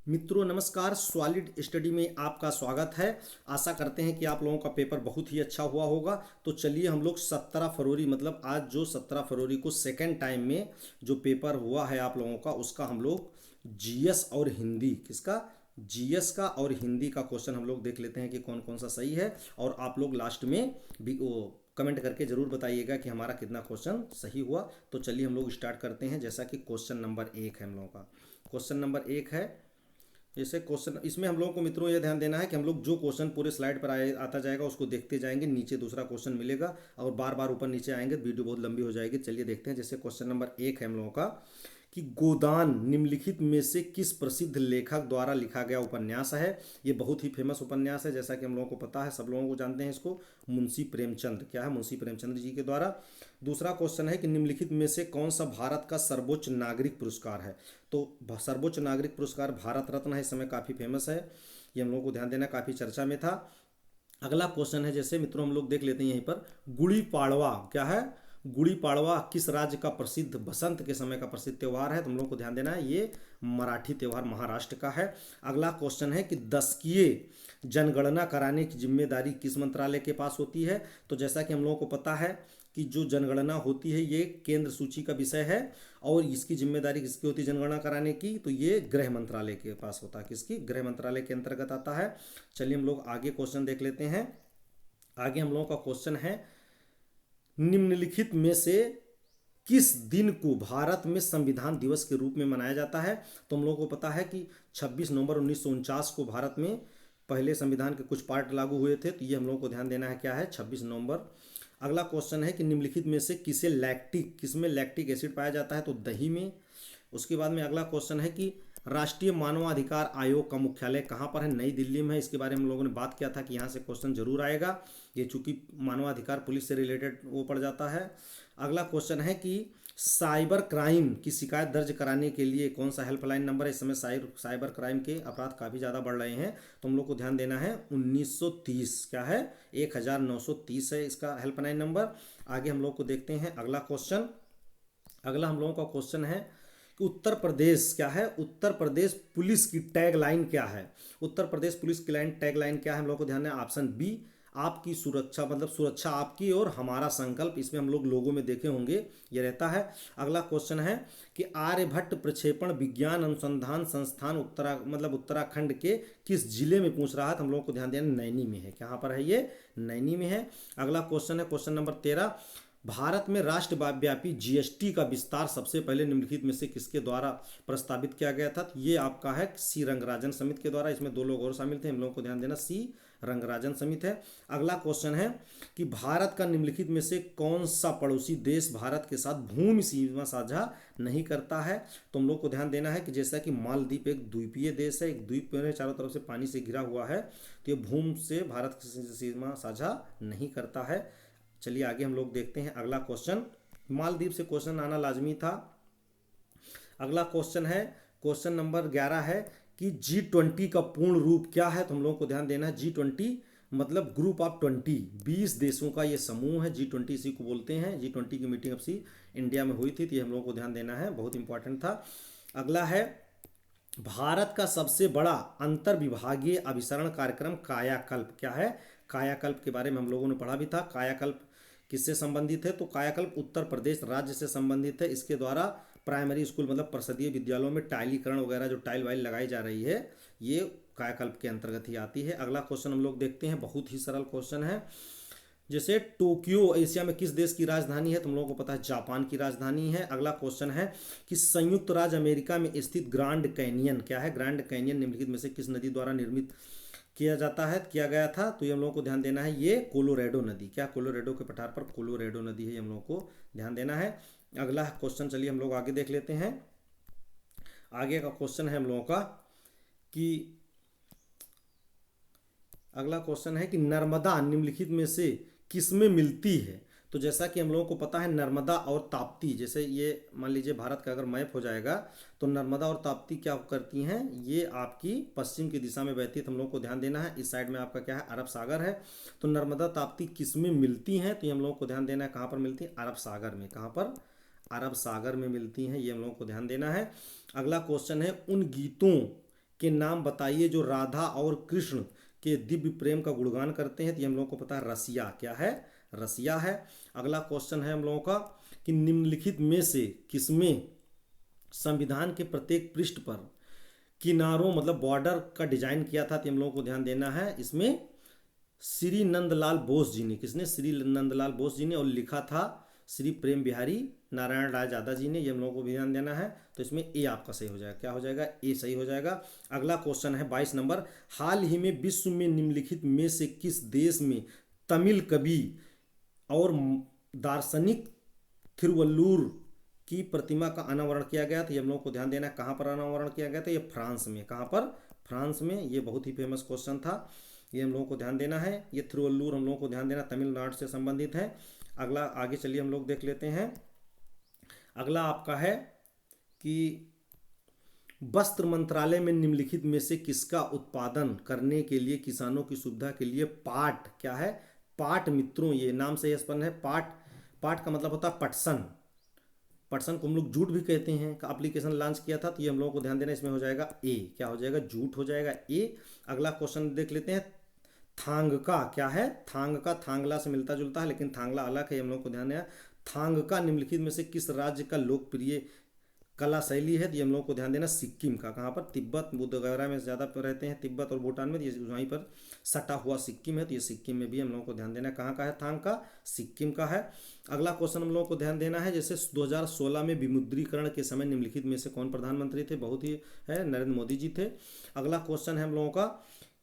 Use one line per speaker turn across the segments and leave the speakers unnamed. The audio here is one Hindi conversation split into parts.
मित्रों नमस्कार। सॉलिड स्टडी में आपका स्वागत है। आशा करते हैं कि आप लोगों का पेपर बहुत ही अच्छा हुआ होगा। तो चलिए हम लोग 17 फरवरी मतलब आज जो 17 फरवरी को सेकेंड टाइम में जो पेपर हुआ है आप लोगों का, उसका हम लोग जीएस और हिंदी, किसका, जीएस का और हिंदी का क्वेश्चन हम लोग देख लेते हैं कि कौन कौन सा सही है। और आप लोग लास्ट में भी वो कमेंट करके ज़रूर बताइएगा कि हमारा कितना क्वेश्चन सही हुआ। तो चलिए हम लोग स्टार्ट करते हैं। जैसा कि क्वेश्चन नंबर 1 है हम लोगों का, क्वेश्चन नंबर 1 है जैसे क्वेश्चन, इसमें हम लोग को मित्रों ये ध्यान देना है कि हम लोग जो क्वेश्चन पूरे स्लाइड पर आए आता जाएगा उसको देखते जाएंगे, नीचे दूसरा क्वेश्चन मिलेगा और बार बार ऊपर नीचे आएंगे तो वीडियो बहुत लंबी हो जाएगी। चलिए देखते हैं। जैसे क्वेश्चन नंबर 1 है हम लोगों का कि गोदान निम्नलिखित में से किस प्रसिद्ध लेखक द्वारा लिखा गया उपन्यास है। ये बहुत ही फेमस उपन्यास है, जैसा कि हम लोगों को पता है, सब लोगों को जानते हैं इसको। मुंशी प्रेमचंद, क्या है, मुंशी प्रेमचंद जी के द्वारा। दूसरा क्वेश्चन है कि निम्नलिखित में से कौन सा भारत का सर्वोच्च नागरिक पुरस्कार है। तो सर्वोच्च नागरिक पुरस्कार भारत रत्न है, इस समय काफ़ी फेमस है, ये हम लोगों को ध्यान देना, काफ़ी चर्चा में था। अगला क्वेश्चन है, जैसे मित्रों हम लोग देख लेते हैं यहीं पर, गुड़ी पाड़वा क्या है, गुड़ी पाड़वा किस राज्य का प्रसिद्ध बसंत के समय का प्रसिद्ध त्यौहार है। तो हम लोग को ध्यान देना है ये मराठी त्यौहार महाराष्ट्र का है। अगला क्वेश्चन है कि दशकीय जनगणना कराने की जिम्मेदारी किस मंत्रालय के पास होती है। तो जैसा कि हम लोगों को पता है कि जो जनगणना होती है ये केंद्र सूची का विषय है और इसकी जिम्मेदारी किसकी होती है जनगणना कराने की, तो ये गृह मंत्रालय के पास होता है, किसकी, गृह मंत्रालय के अंतर्गत आता है। चलिए हम लोग आगे क्वेश्चन देख लेते हैं। आगे हम लोगों का क्वेश्चन है, निम्नलिखित में से किस दिन को भारत में संविधान दिवस के रूप में मनाया जाता है। तो हम लोगों को पता है कि 26 नवंबर 1949 को भारत में पहले संविधान के कुछ पार्ट लागू हुए थे, तो ये हम लोगों को ध्यान देना है, क्या है, 26 नवंबर। अगला क्वेश्चन है कि निम्नलिखित में से किसे लैक्टिक, किसमें लैक्टिक एसिड पाया जाता है। तो दही में। उसके बाद में अगला क्वेश्चन है कि राष्ट्रीय मानवाधिकार आयोग का मुख्यालय कहाँ पर है। नई दिल्ली में है। इसके बारे में हम लोगों ने बात किया था कि यहाँ से क्वेश्चन जरूर आएगा, ये चूंकि मानवाधिकार पुलिस से रिलेटेड वो पड़ जाता है। अगला क्वेश्चन है कि साइबर क्राइम की शिकायत दर्ज कराने के लिए कौन सा हेल्पलाइन नंबर है। इस समय साइबर क्राइम के अपराध काफ़ी ज़्यादा बढ़ रहे हैं, तो हम लोग को ध्यान देना है 1930, क्या है, 1930 है इसका हेल्पलाइन नंबर। आगे हम लोग को देखते हैं अगला क्वेश्चन। अगला हम लोगों का क्वेश्चन है कि उत्तर प्रदेश क्या है, उत्तर प्रदेश पुलिस की टैग लाइन क्या है। उत्तर प्रदेश पुलिस की टैग लाइन क्या है, हम लोग को ध्यान है ऑप्शन बी, आपकी सुरक्षा मतलब सुरक्षा आपकी और हमारा संकल्प। इसमें हम लोग लोगों में देखे होंगे ये रहता है। अगला क्वेश्चन है कि आर्यभट्ट प्रक्षेपण विज्ञान अनुसंधान संस्थान उत्तराखंड के किस जिले में पूछ रहा है। तो हम लोग को ध्यान देना नैनी में है, कहाँ पर है, ये नैनी में है। अगला क्वेश्चन है क्वेश्चन नंबर 13, भारत में राष्ट्रव्यापी जीएसटी का विस्तार सबसे पहले निम्नलिखित में से किसके द्वारा प्रस्तावित किया गया था। ये आपका है सी रंगराजन समिति के द्वारा। इसमें दो लोग और शामिल थे, हम लोगों को ध्यान देना सी रंगराजन समिति है। अगला क्वेश्चन है कि भारत का निम्नलिखित में से कौन सा पड़ोसी देश भारत के साथ भूमि सीमा साझा नहीं करता है। तो हम लोग को ध्यान देना है कि जैसा कि मालदीव एक द्वीपीय देश है, एक द्वीप में चारों तरफ से पानी से घिरा हुआ है, तो ये भूमि से भारत की सीमा साझा नहीं करता है। चलिए आगे हम लोग देखते हैं अगला क्वेश्चन। मालदीव से क्वेश्चन आना लाजमी था। अगला क्वेश्चन है क्वेश्चन नंबर 11 है कि G20 का पूर्ण रूप क्या है। तो हम लोगों को ध्यान देना है G20 मतलब ग्रुप ऑफ 20, 20 देशों का ये समूह है, G20 इसी को बोलते हैं। G20 की मीटिंग अब सी इंडिया में हुई थी, तो ये हम लोगों को ध्यान देना है, बहुत इंपॉर्टेंट था। अगला है भारत का सबसे बड़ा अंतर विभागीय अभिसरण कार्यक्रम कायाकल्प, क्या है, कायाकल्प के बारे में हम लोगों ने पढ़ा भी था। कायाकल्प किससे संबंधित है, तो कायाकल्प उत्तर प्रदेश राज्य से संबंधित है। इसके द्वारा प्राइमरी स्कूल मतलब परिषदीय विद्यालयों में टाइलीकरण वगैरह जो टाइल वाइल लगाई जा रही है, ये कायाकल्प के अंतर्गत ही आती है। अगला क्वेश्चन हम लोग देखते हैं, बहुत ही सरल क्वेश्चन है। जैसे टोक्यो एशिया में किस देश की राजधानी है। तुम लोगों को पता है जापान की राजधानी है। अगला क्वेश्चन है कि संयुक्त राज्य अमेरिका में स्थित ग्रांड कैनियन, क्या है, ग्रांड कैनियन निम्नलिखित में से किस नदी द्वारा निर्मित किया जाता है, किया गया था। तो ये हम लोगों को ध्यान देना है, ये कोलोरेडो नदी, क्या, कोलोरेडो के पठार पर कोलोरेडो नदी है, ये हम लोगों को ध्यान देना है। अगला क्वेश्चन चलिए हम लोग आगे देख लेते हैं। आगे का क्वेश्चन है हम लोगों का कि अगला क्वेश्चन है कि नर्मदा निम्नलिखित में से किसमें मिलती है। तो जैसा कि हम लोगों को पता है नर्मदा और ताप्ती, जैसे ये मान लीजिए भारत का अगर मैप हो जाएगा तो नर्मदा और ताप्ती क्या करती हैं, ये आपकी पश्चिम की दिशा में बहती है। तो हम लोगों को ध्यान देना है इस साइड में आपका क्या है, अरब सागर है। तो नर्मदा ताप्ती किस में मिलती हैं, तो ये हम लोगों को ध्यान देना है कहाँ पर मिलती है, अरब सागर में। कहाँ पर, अरब सागर में मिलती हैं, ये हम लोगों को ध्यान देना है। अगला क्वेश्चन है उन गीतों के नाम बताइए जो राधा और कृष्ण के दिव्य प्रेम का गुणगान करते हैं। तो ये हम लोगों को पता है रसिया, क्या है, रसिया है। अगला क्वेश्चन है हम लोगों का कि निम्नलिखित में से किसमें संविधान के प्रत्येक पृष्ठ पर किनारों मतलब बॉर्डर का डिजाइन किया था। तो हम लोगों को ध्यान देना है, इसमें श्री नंदलाल बोस जी ने, किसने, श्री नंदलाल बोस जी ने, और लिखा था श्री प्रेम बिहारी नारायण राय यादव जी ने। ये हम लोगों को भी ध्यान देना है। तो इसमें ए आपका सही हो जाएगा, क्या हो जाएगा, ए सही हो जाएगा। अगला क्वेश्चन है 22 नंबर, हाल ही में विश्व में निम्नलिखित में से किस देश में तमिल कवि और दार्शनिक थिरुवल्लुर की प्रतिमा का अनावरण किया गया था। ये हम लोगों को ध्यान देना है, कहाँ पर अनावरण किया गया था, ये फ्रांस में। कहाँ पर, फ्रांस में। ये बहुत ही फेमस क्वेश्चन था, ये हम लोगों को ध्यान देना है। ये थिरुवल्लुर हम लोगों को ध्यान देना, तमिलनाडु से संबंधित है। अगला आगे चलिए हम लोग देख लेते हैं। अगला आपका है कि वस्त्र मंत्रालय में निम्नलिखित में से किसका उत्पादन करने के लिए किसानों की सुविधा के लिए पाट, क्या है, पाट मित्रों, ये नाम से स्पष्ट है। पाट, पाट का मतलब होता है पटसन, पटसन को हम लोग जूट भी कहते हैं, का एप्लीकेशन लॉन्च किया था। तो ये हम लोगों को ध्यान देना, इसमें हो जाएगा ए, क्या हो जाएगा, जूट हो जाएगा, ए। अगला क्वेश्चन देख लेते हैं, थांगका, क्या है, थांगका थांगला से मिलता जुलता है लेकिन थांगला अलग है, हम लोग को ध्यान देना। थांगका निम्नलिखित में से किस राज्य का लोकप्रिय कला शैली है। तो ये हम लोग को ध्यान देना, सिक्किम का। कहाँ पर, तिब्बत, बुद्ध वगैरह में ज़्यादा रहते हैं, तिब्बत और भूटान में, ये वहीं पर सटा हुआ सिक्किम है। तो ये सिक्किम में भी हम लोगों को ध्यान देना, कहाँ का है, थांग का, सिक्किम का है। अगला क्वेश्चन हम लोगों को ध्यान देना है, जैसे 2016 में विमुद्रीकरण के समय निम्नलिखित में से कौन प्रधानमंत्री थे, बहुत ही है, नरेंद्र मोदी जी थे। अगला क्वेश्चन है हम लोगों का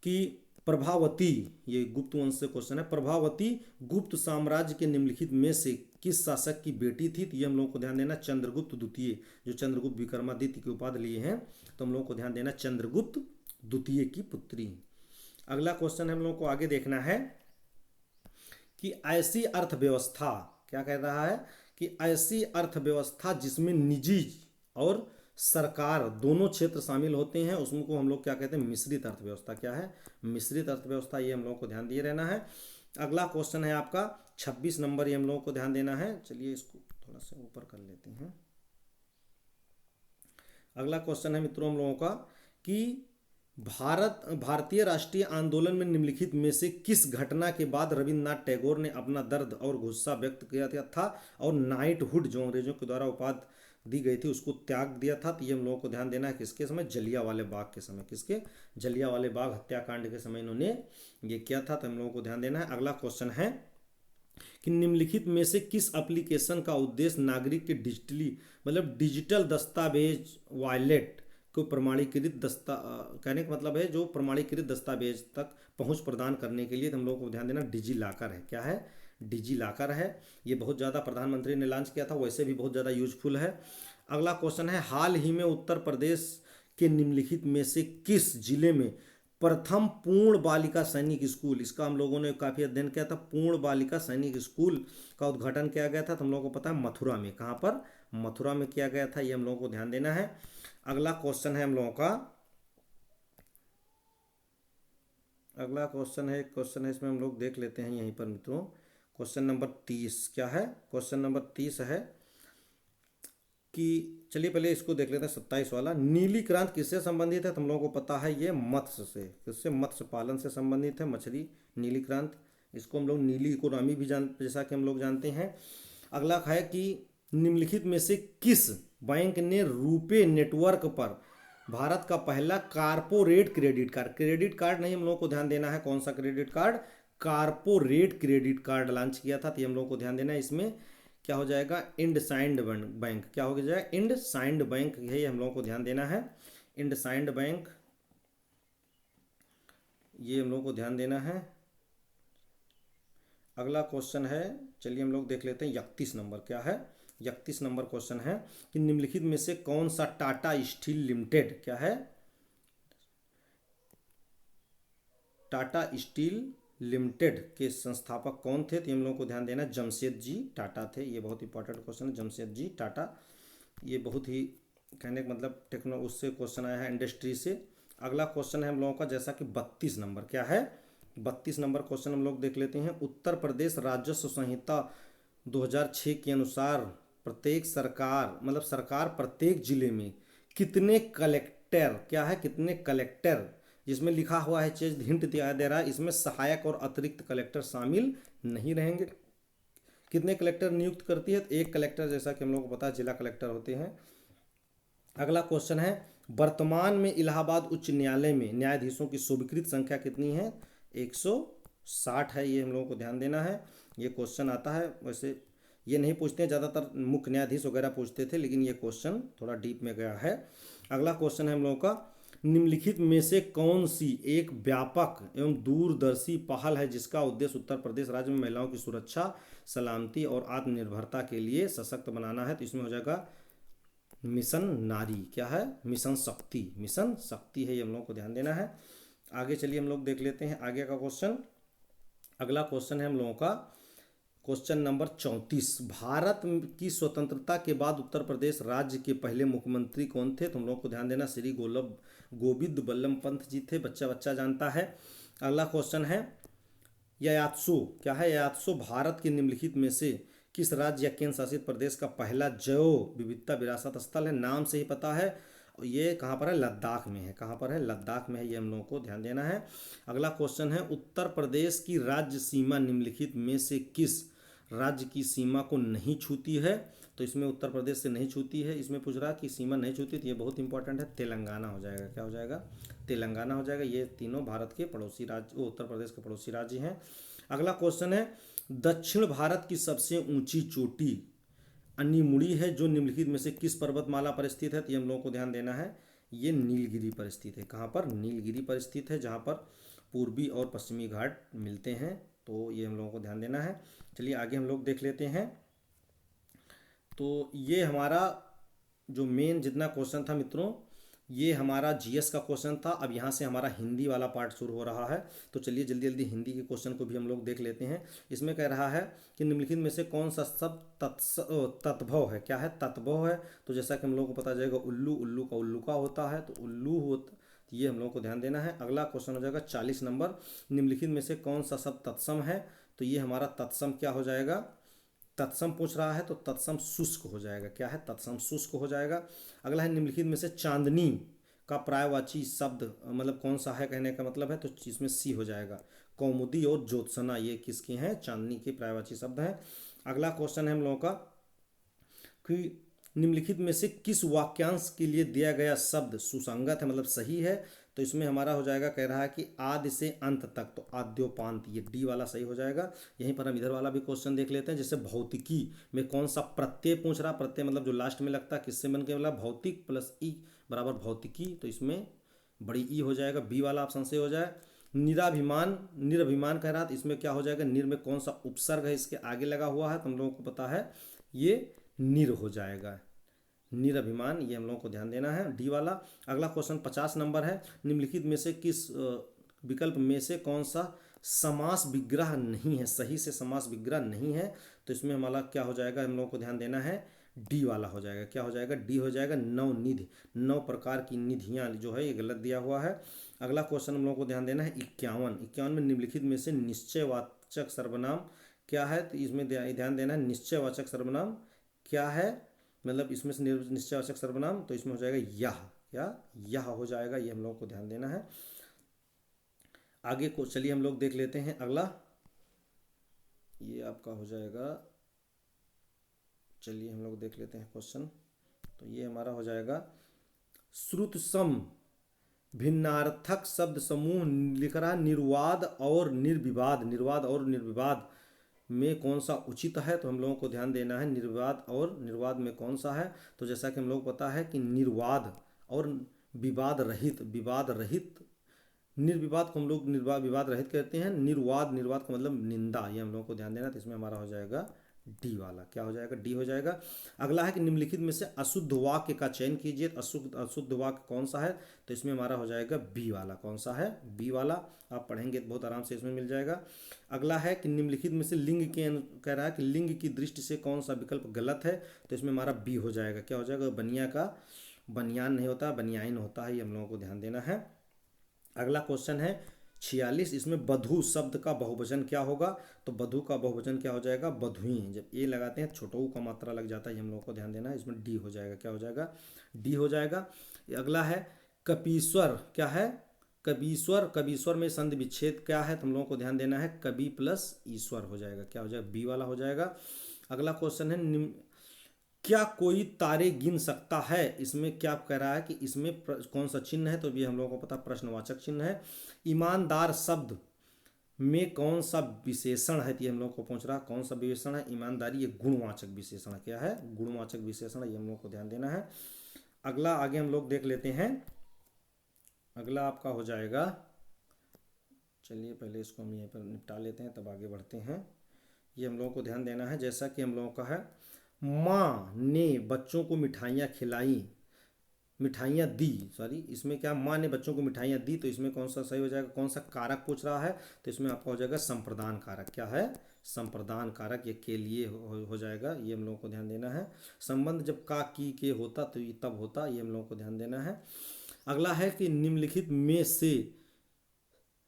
कि प्रभावती, ये गुप्त वंश से क्वेश्चन है, प्रभावती गुप्त साम्राज्य के निम्नलिखित में से किस शासक की बेटी थी। तो ये हम लोगों को ध्यान देना, चंद्रगुप्त द्वितीय, जो चंद्रगुप्त विक्रमादित्य की उपाधि लिए हैं। तो हम लोगों को ध्यान देना, चंद्रगुप्त द्वितीय की पुत्री। अगला क्वेश्चन हम लोगों को आगे देखना है कि ऐसी अर्थव्यवस्था, क्या कह रहा है कि ऐसी अर्थव्यवस्था जिसमें निजी और सरकार दोनों क्षेत्र शामिल होते हैं, उसको हम लोग क्या कहते हैं, मिश्रित अर्थव्यवस्था, क्या है, मिश्रित अर्थव्यवस्था। ये हम लोगों को ध्यान दिए रहना है। अगला क्वेश्चन है आपका 26 नंबर, ये हम लोगों को ध्यान देना है। चलिए इसको थोड़ा सा ऊपर कर लेते हैं। अगला क्वेश्चन है मित्रों हम लोगों का कि भारतीय राष्ट्रीय आंदोलन में निम्नलिखित में से किस घटना के बाद रविन्द्रनाथ टैगोर ने अपना दर्द और गुस्सा व्यक्त किया था और नाइटहुड, जो अंग्रेजों के द्वारा उपाधि दी गई थी, उसको त्याग दिया था। तो ये हम लोगों को ध्यान देना है, किसके समय, जलियांवाले बाग के समय, किसके, जलियांवाले बाग हत्याकांड के समय इन्होंने ये किया था। तो हम लोगों को ध्यान देना है। अगला क्वेश्चन है कि निम्नलिखित में से किस एप्लीकेशन का उद्देश्य नागरिक के डिजिटली मतलब डिजिटल दस्तावेज वॉलेट को प्रमाणीकृत कहने का मतलब है जो प्रमाणीकृत दस्तावेज तक पहुंच प्रदान करने के लिए। तो हम लोगों को ध्यान देना, डिजी लॉकर है, क्या है, डिजी लॉकर है। ये बहुत ज़्यादा प्रधानमंत्री ने लॉन्च किया था, वैसे भी बहुत ज़्यादा यूजफुल है। अगला क्वेश्चन है, हाल ही में उत्तर प्रदेश के निम्नलिखित में से किस जिले में प्रथम पूर्ण बालिका सैनिक स्कूल, इसका हम लोगों ने काफ़ी अध्ययन किया था, पूर्ण बालिका सैनिक स्कूल का उद्घाटन किया गया था। तो हम लोगों को पता है मथुरा में, कहाँ पर, मथुरा में किया गया था। ये हम लोगों को ध्यान देना है। अगला क्वेश्चन है हम लोगों का, अगला क्वेश्चन है इसमें हम लोग देख लेते हैं यहीं पर मित्रों, क्वेश्चन नंबर 30, क्या है, क्वेश्चन नंबर 30 है कि चलिए पहले इसको देख लेते हैं 27 वाला। नीली क्रांति किससे संबंधित है। तो हम लोगों को पता है ये मत्स्य से, किससे, मत्स्य पालन से संबंधित है, मछली नीली क्रांति। इसको हम लोग नीली इकोनॉमी भी जैसा कि हम लोग जानते हैं। अगला है कि निम्नलिखित में से किस बैंक ने रुपे नेटवर्क पर भारत का पहला कारपोरेट क्रेडिट कार्ड नहीं, हम लोगों को ध्यान देना है कौन सा credit card, corporate credit card launch किया था। तो ये हम लोगों को ध्यान देना है, इसमें क्या हो जाएगा, इंडसाइंड बैंक, क्या हो जाएगा, इंडसाइंड बैंक है, ये हम लोगों को ध्यान देना है, इंडसाइंड बैंक, ये हम लोगों को ध्यान देना है। अगला क्वेश्चन है, चलिए हम लोग देख लेते हैं 31 नंबर, क्या है, 31 नंबर क्वेश्चन है कि निम्नलिखित में से कौन सा टाटा स्टील लिमिटेड, क्या है, टाटा स्टील लिमिटेड के संस्थापक कौन थे। तो हम लोगों को ध्यान देना, जमशेदजी टाटा थे। ये बहुत इंपॉर्टेंट क्वेश्चन है, जमशेदजी टाटा। ये बहुत ही कहने का मतलब उससे क्वेश्चन आया है, इंडस्ट्री से। अगला क्वेश्चन है हम लोगों का जैसा कि 32 नंबर, क्या है, 32 नंबर क्वेश्चन हम लोग देख लेते हैं। उत्तर प्रदेश राजस्व संहिता 2006 के अनुसार प्रत्येक सरकार प्रत्येक जिले में कितने कलेक्टर, क्या है, कितने कलेक्टर, जिसमें लिखा हुआ है चेंज, हिंट दिया दे रहा है, इसमें सहायक और अतिरिक्त कलेक्टर शामिल नहीं रहेंगे। कितने कलेक्टर नियुक्त करती है? एक कलेक्टर, जैसा कि हम लोगों को पता है जिला कलेक्टर होते हैं। अगला क्वेश्चन है, वर्तमान में इलाहाबाद उच्च न्यायालय में न्यायाधीशों की स्वीकृत संख्या कितनी है? 160 है, ये हम लोगों को ध्यान देना है। ये क्वेश्चन आता है, वैसे ये नहीं पूछते हैं, ज़्यादातर मुख्य न्यायाधीश वगैरह पूछते थे, लेकिन ये क्वेश्चन थोड़ा डीप में गया है। अगला क्वेश्चन है हम लोगों का, निम्नलिखित में से कौन सी एक व्यापक एवं दूरदर्शी पहल है जिसका उद्देश्य उत्तर प्रदेश राज्य में महिलाओं की सुरक्षा, सलामती और आत्मनिर्भरता के लिए सशक्त बनाना है? तो इसमें हो जाएगा मिशन नारी, क्या है, मिशन शक्ति, मिशन शक्ति है, ये हम लोगों को ध्यान देना है। आगे चलिए हम लोग देख लेते हैं आगे का क्वेश्चन। अगला क्वेश्चन है हम लोगों का क्वेश्चन नंबर 34, भारत की स्वतंत्रता के बाद उत्तर प्रदेश राज्य के पहले मुख्यमंत्री कौन थे? तो हम लोग को ध्यान देना, श्री गोविंद बल्लभ पंत जी थे, बच्चा बच्चा जानता है। अगला क्वेश्चन है, यायात्सो, क्या है, यायात्सो भारत के निम्नलिखित में से किस राज्य या केंद्र शासित प्रदेश का पहला जैव विविधता विरासत स्थल है? नाम से ही पता है, ये कहाँ पर है? लद्दाख में है। कहाँ पर है? लद्दाख में है, ये हम लोगों को ध्यान देना है। अगला क्वेश्चन है, उत्तर प्रदेश की राज्य सीमा निम्नलिखित में से किस राज्य की सीमा को नहीं छूती है? तो इसमें उत्तर प्रदेश से नहीं छूती है, इसमें पूछ रहा कि सीमा नहीं छूती, तो ये बहुत इंपॉर्टेंट है, तेलंगाना हो जाएगा। क्या हो जाएगा? तेलंगाना हो जाएगा। ये तीनों भारत के पड़ोसी राज्य, उत्तर प्रदेश के पड़ोसी राज्य हैं। अगला क्वेश्चन है, दक्षिण भारत की सबसे ऊंची चोटी अनीमुड़ी है जो निम्नलिखित में से किस पर्वतमाला पर स्थित है? तो ये हम लोगों को ध्यान देना है, ये नीलगिरी पर स्थित है। कहाँ पर? नीलगिरी पर स्थित है, जहाँ पर पूर्वी और पश्चिमी घाट मिलते हैं, तो ये हम लोगों को ध्यान देना है। चलिए आगे हम लोग देख लेते हैं। तो ये हमारा जो मेन जितना क्वेश्चन था मित्रों, ये हमारा जीएस का क्वेश्चन था। अब यहाँ से हमारा हिंदी वाला पार्ट शुरू हो रहा है, तो चलिए जल्दी जल्दी हिंदी के क्वेश्चन को भी हम लोग देख लेते हैं। इसमें कह रहा है कि निम्नलिखित में से कौन सा शब्द तत्भव है? क्या है? तत्भव है। तो जैसा कि हम लोगों को पता जाएगा, उल्लू, उल्लू का उल्लू का होता है, तो उल्लू होता, ये हम लोगों को ध्यान देना है। अगला क्वेश्चन हो जाएगा 40 नंबर, निम्नलिखित में से कौन सा शब्द तत्सम है? तो ये हमारा तत्सम क्या हो जाएगा? तत्सम पूछ रहा है, तो तत्सम शुष्क हो जाएगा। क्या है? तत्सम शुष्क हो जाएगा। अगला है, निम्नलिखित में से चांदनी का पर्यायवाची शब्द मतलब कौन सा है, कहने का मतलब है, तो इसमें सी हो जाएगा। कौमुदी और ज्योत्सना, ये किसके हैं? चांदनी के पर्यायवाची शब्द हैं। अगला क्वेश्चन है हम लोगों का कि निम्नलिखित में से किस वाक्यांश के लिए दिया गया शब्द सुसंगत है, मतलब सही है? तो इसमें हमारा हो जाएगा, कह रहा है कि आदि से अंत तक, तो आद्योपांत, ये डी वाला सही हो जाएगा। यहीं पर हम इधर वाला भी क्वेश्चन देख लेते हैं। जैसे भौतिकी में कौन सा प्रत्यय पूछ रहा? प्रत्यय मतलब जो लास्ट में लगता है, किससे बन के, मतलब भौतिक प्लस ई बराबर भौतिकी, तो इसमें बड़ी ई हो जाएगा, बी वाला ऑप्शन से हो जाए। निराभिमान, निरभिमान कह रहा, तो इसमें क्या हो जाएगा? निर में कौन सा उपसर्ग है इसके आगे लगा हुआ है? तो हम लोगों को पता है ये निर हो जाएगा, निरभिमान, ये हम लोगों को ध्यान देना है, डी वाला। अगला क्वेश्चन 50 नंबर है, निम्नलिखित में से किस विकल्प में से कौन सा समास विग्रह नहीं है, सही से समास विग्रह नहीं है? तो इसमें हमारा क्या हो जाएगा, हम लोगों को ध्यान देना है, डी वाला हो जाएगा। क्या हो जाएगा? डी हो जाएगा। नवनिधि, 9 प्रकार की निधियाँ जो है, ये गलत दिया हुआ है। अगला क्वेश्चन हम लोगों को ध्यान देना है 51 में निम्नलिखित में से निश्चयवाचक सर्वनाम क्या है? तो इसमें ध्यान देना है, निश्चयवाचक सर्वनाम क्या है, मतलब इसमें से निश्चयवाचक सर्वनाम, तो इसमें हो जाएगा यह, क्या, यह हो जाएगा, ये हम लोगों को ध्यान देना है। आगे को चलिए हम लोग देख लेते हैं। अगला ये आपका हो जाएगा, चलिए हम लोग देख लेते हैं क्वेश्चन। तो ये हमारा हो जाएगा, श्रुत सम भिन्नार्थक शब्द समूह लिख रहा है, निर्वाद और निर्विवाद, निर्वाद और निर्विवाद में कौन सा उचित है? तो हम लोगों को ध्यान देना है, निर्वाद और निर्वाद में कौन सा है? तो जैसा कि हम लोग को पता है कि निर्वाद और विवाद रहित, विवाद रहित, निर्विवाद को हम लोग विवाद रहित कहते हैं, निर्वाद, निर्वाद का मतलब निंदा, ये हम लोगों को ध्यान देना। तो इसमें हमारा हो जाएगा डी वाला। क्या हो जाएगा? डी हो जाएगा। अगला है कि निम्नलिखित में से अशुद्ध वाक्य का चयन कीजिए, अशुद्ध वाक्य कौन सा है? तो इसमें हमारा हो जाएगा बी वाला। कौन सा है? बी वाला। आप पढ़ेंगे तो बहुत आराम से इसमें मिल जाएगा। अगला है कि निम्नलिखित में से लिंग के, कह रहा है कि लिंग की दृष्टि से कौन सा विकल्प गलत है? तो इसमें हमारा बी हो जाएगा। क्या हो जाएगा? बनिया का बनियान नहीं होता, बनियाइन होता है, ये हम लोगों को ध्यान देना है। अगला क्वेश्चन है 46, इसमें बधू शब्द का बहुवचन क्या होगा? तो बधू का बहुवचन क्या हो जाएगा? बधुई। जब ए लगाते हैं छोटू का मात्रा लग जाता है, ये हम लोगों को ध्यान देना है, इसमें डी हो जाएगा। क्या हो जाएगा? डी हो जाएगा। अगला है कपीश्वर क्या है, कबीश्वर, कबीश्वर में संधि विच्छेद क्या है, तो हम लोगों को ध्यान देना है कवि प्लस ईश्वर हो जाएगा, क्या हो जाएगा, बी वाला हो जाएगा। अगला क्वेश्चन है क्या कोई तारे गिन सकता है, इसमें क्या कह रहा है कि इसमें कौन सा चिन्ह है, तो ये हम लोगों को पता प्रश्नवाचक चिन्ह है। ईमानदार शब्द में कौन सा विशेषण है, ये हम लोग को पूछ रहा है कौन सा विशेषण है, ईमानदारी ये गुणवाचक विशेषण क्या है, गुणवाचक विशेषण, ये हम लोग को ध्यान देना है। अगला आगे हम लोग देख लेते हैं, अगला आपका हो जाएगा, चलिए पहले इसको हम यहीं पर निपटा लेते हैं तब आगे बढ़ते हैं। ये हम लोगों को ध्यान देना है, जैसा कि हम लोगों का है माँ ने बच्चों को मिठाइयाँ खिलाई, मिठाइयाँ दी, सॉरी इसमें क्या माँ ने बच्चों को मिठाइयाँ दी, तो इसमें कौन सा सही हो जाएगा, कौन सा कारक पूछ रहा है, तो इसमें आपका हो जाएगा संप्रदान कारक, क्या है, संप्रदान कारक, ये के लिए हो जाएगा, ये हम लोगों को ध्यान देना है। संबंध जब का की के होता तो ये तब होता, ये हम लोगों को ध्यान देना है। अगला है कि निम्नलिखित में से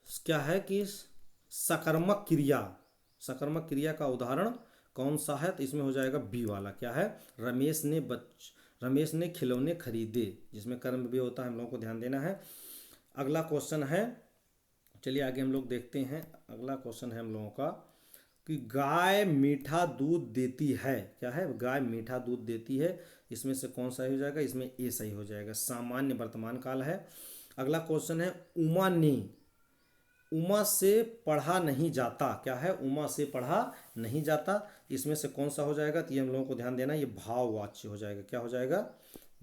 क्या है कि सकर्मक क्रिया, सकर्मक क्रिया का उदाहरण कौन सा है, तो इसमें हो जाएगा बी वाला, क्या है, रमेश ने खिलौने खरीदे, जिसमें कर्म भी होता है, हम लोगों को ध्यान देना है। अगला क्वेश्चन है, चलिए आगे हम लोग देखते हैं, अगला क्वेश्चन है हम लोगों का कि गाय मीठा दूध देती है, क्या है, गाय मीठा दूध देती है, इसमें से कौन सा हो जाएगा, इसमें ए सही हो जाएगा, सामान्य वर्तमान काल है। अगला क्वेश्चन है उमा से पढ़ा नहीं जाता, क्या है, उमा से पढ़ा नहीं जाता, इसमें से कौन सा हो जाएगा, तो ये हम लोगों को ध्यान देना, ये भाववाच्य हो जाएगा, क्या हो जाएगा,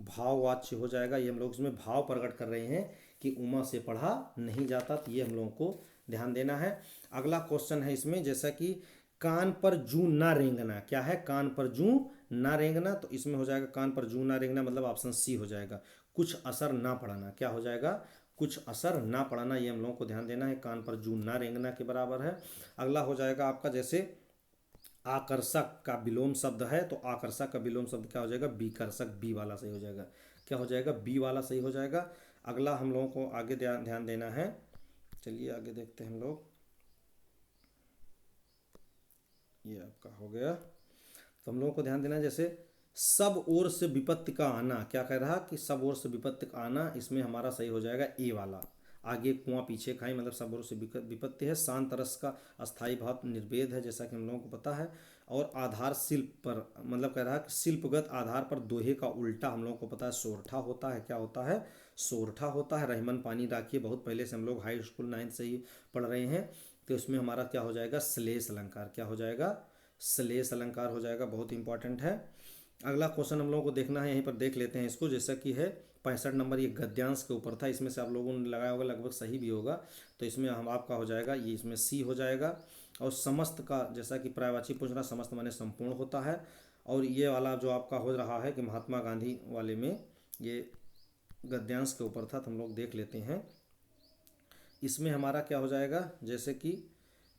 भाववाच्य हो जाएगा, ये हम लोग इसमें भाव प्रकट कर रहे हैं कि उमा से पढ़ा नहीं जाता, तो ये हम लोगों को ध्यान देना है। अगला क्वेश्चन है इसमें, जैसा कि कान पर जूं ना रेंगना, क्या है, कान पर जूं ना रेंगना, तो इसमें हो जाएगा कान पर जूं ना रेंगना मतलब ऑप्शन सी हो जाएगा, कुछ असर ना पड़ना, क्या हो जाएगा, कुछ असर ना पड़ना, ये हम लोगों को ध्यान देना है, कान पर जूं ना रेंगना के बराबर है। अगला हो जाएगा आपका, जैसे आकर्षक का विलोम शब्द है, तो आकर्षक का विलोम शब्द क्या हो जाएगा, विकर्षक, बी वाला सही हो जाएगा, क्या हो जाएगा, बी वाला सही हो जाएगा। अगला हम लोगों को आगे ध्यान देना है, चलिए आगे देखते हैं हम लोग, ये आपका हो गया, तो हम लोगों को ध्यान देना है, जैसे सब ओर से विपत्ति का आना, क्या कह रहा कि सब ओर से विपत्ति का आना, इसमें हमारा सही हो जाएगा ए वाला, आगे कुआं पीछे खाई मतलब सब ओर से विपत्ति है। शांत रस का अस्थाई भाव निर्वेद है, जैसा कि हम लोगों को पता है। और आधार शिल्प पर मतलब कह रहा है कि शिल्पगत आधार पर दोहे का उल्टा हम लोगों को पता है सोरठा होता है, क्या होता है, सोरठा होता है। रहमन पानी राखिए बहुत पहले से हम लोग हाई स्कूल 9th से ही पढ़ रहे हैं, तो उसमें हमारा क्या हो जाएगा, श्लेष अलंकार, क्या हो जाएगा, श्लेष अलंकार हो जाएगा, बहुत इंपॉर्टेंट है। अगला क्वेश्चन हम लोगों को देखना है, यहीं पर देख लेते हैं इसको, जैसा कि है 65 नंबर, ये गद्यांश के ऊपर था, इसमें से आप लोगों ने लगाया होगा, लगभग सही भी होगा, तो इसमें हम आपका हो जाएगा, ये इसमें सी हो जाएगा। और समस्त का, जैसा कि पर्यायवाची पूछ रहा, समस्त माने संपूर्ण होता है। और ये वाला जो आपका हो रहा है कि महात्मा गांधी वाले में ये गद्यांश के ऊपर था, तो हम लोग देख लेते हैं, इसमें हमारा क्या हो जाएगा, जैसे कि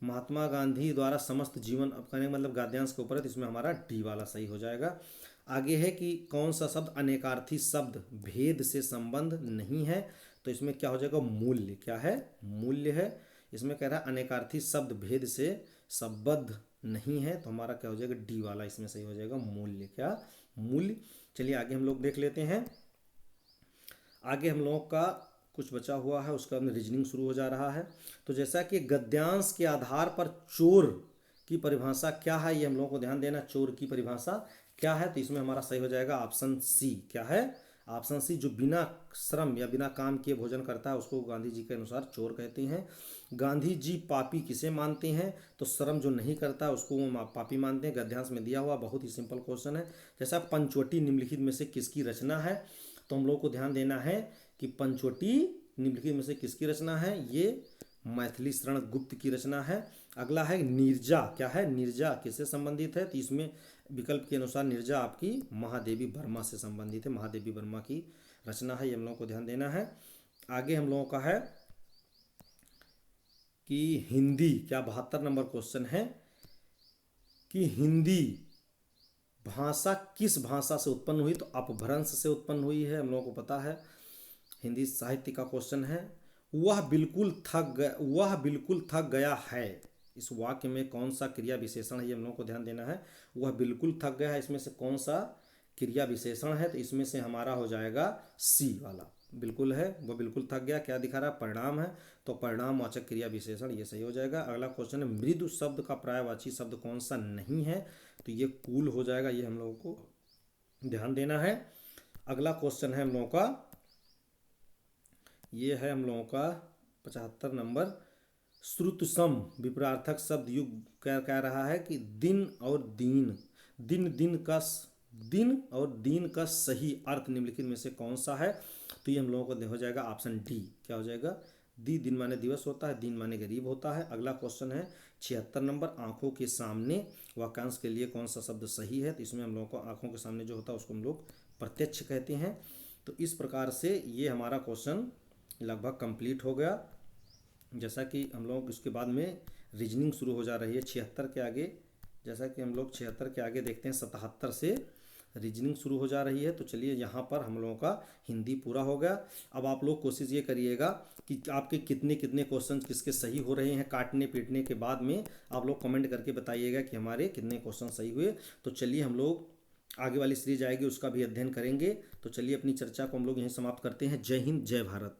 महात्मा गांधी द्वारा समस्त जीवन अपनाने मतलब गद्यांश के ऊपर है, तो इसमें हमारा डी वाला सही हो जाएगा। आगे है कि कौन सा शब्द अनेकार्थी शब्द भेद से संबंध नहीं है, तो इसमें क्या हो जाएगा, मूल्य, क्या है, मूल्य है। इसमें कह रहा है अनेकार्थी शब्द भेद से संबद्ध नहीं है, तो हमारा क्या हो जाएगा, डी वाला इसमें सही हो जाएगा, मूल्य, क्या, मूल्य। चलिए आगे हम लोग देख लेते हैं, आगे हम लोगों का कुछ बचा हुआ है, उसका रीजनिंग शुरू हो जा रहा है। तो जैसा कि गद्यांश के आधार पर चोर की परिभाषा क्या है, ये हम लोगों को ध्यान देना, चोर की परिभाषा क्या है, तो इसमें हमारा सही हो जाएगा ऑप्शन सी, क्या है, ऑप्शन सी, जो बिना श्रम या बिना काम किए भोजन करता है उसको गांधी जी के अनुसार चोर कहते हैं। गांधी जी पापी किसे मानते हैं, तो श्रम जो नहीं करता उसको वो पापी मानते हैं, गद्यांश में दिया हुआ, बहुत ही सिंपल क्वेश्चन है। जैसा पंचवटी निम्नलिखित में से किसकी रचना है, तो हम लोग को ध्यान देना है कि पंचवटी निम्नलिखित में से किसकी रचना है, ये मैथिली शरण गुप्त की रचना है। अगला है नीरजा, क्या है, नीरजा किससे संबंधित है, तो इसमें विकल्प के अनुसार नीरजा आपकी महादेवी वर्मा से संबंधित है, महादेवी वर्मा की रचना है, ये हम लोगों को ध्यान देना है। आगे हम लोगों का है कि हिंदी, क्या 72 नंबर क्वेश्चन है कि हिंदी भाषा किस भाषा से उत्पन्न हुई, तो अपभ्रंश से उत्पन्न हुई है, हम लोगों को पता है। हिंदी साहित्य का क्वेश्चन है, वह बिल्कुल थक गया है, इस वाक्य में कौन सा क्रिया विशेषण है, ये हम लोगों को ध्यान देना है। वह बिल्कुल थक गया है, इसमें से कौन सा क्रिया विशेषण है, तो इसमें से हमारा हो जाएगा सी वाला, बिल्कुल है, वो बिल्कुल थक गया। क्या दिखा रहा है? परिणाम है, तो परिणामवाचक क्रिया विशेषण ये सही हो जाएगा। अगला क्वेश्चन है मृदु शब्द का पर्यायवाची शब्द कौन सा नहीं है? तो ये कूल हो जाएगा, ये हम लोगों को ध्यान देना है। अगला क्वेश्चन है हम लोगों का, ये है हम लोगों का 75 नंबर। श्रुत सम विपरार्थक शब्द युग क्या कह रहा है कि दिन और दीन, दिन और दीन का सही अर्थ निम्नलिखित में से कौन सा है? तो ये हम लोगों को हो जाएगा ऑप्शन डी। क्या हो जाएगा? दिन माने दिवस होता है, दिन माने गरीब होता है। अगला क्वेश्चन है 76 नंबर, आंखों के सामने वाक्यांश के लिए कौन सा शब्द सही है? तो इसमें हम लोगों को आंखों के सामने जो होता है उसको हम लोग प्रत्यक्ष कहते हैं। तो इस प्रकार से ये हमारा क्वेश्चन लगभग कंप्लीट हो गया। जैसा कि हम लोग इसके बाद में रीजनिंग शुरू हो जा रही है 76 के आगे। जैसा कि हम लोग 76 के आगे देखते हैं 77 से रीजनिंग शुरू हो जा रही है। तो चलिए यहाँ पर हम लोगों का हिंदी पूरा हो गया। अब आप लोग कोशिश ये करिएगा कि आपके कितने कितने क्वेश्चन किसके सही हो रहे हैं। काटने पीटने के बाद में आप लोग कमेंट करके बताइएगा कि हमारे कितने क्वेश्चन सही हुए। तो चलिए हम लोग आगे वाली सीरीज आएगी उसका भी अध्ययन करेंगे। तो चलिए अपनी चर्चा को हम लोग यहीं समाप्त करते हैं। जय हिंद, जय भारत।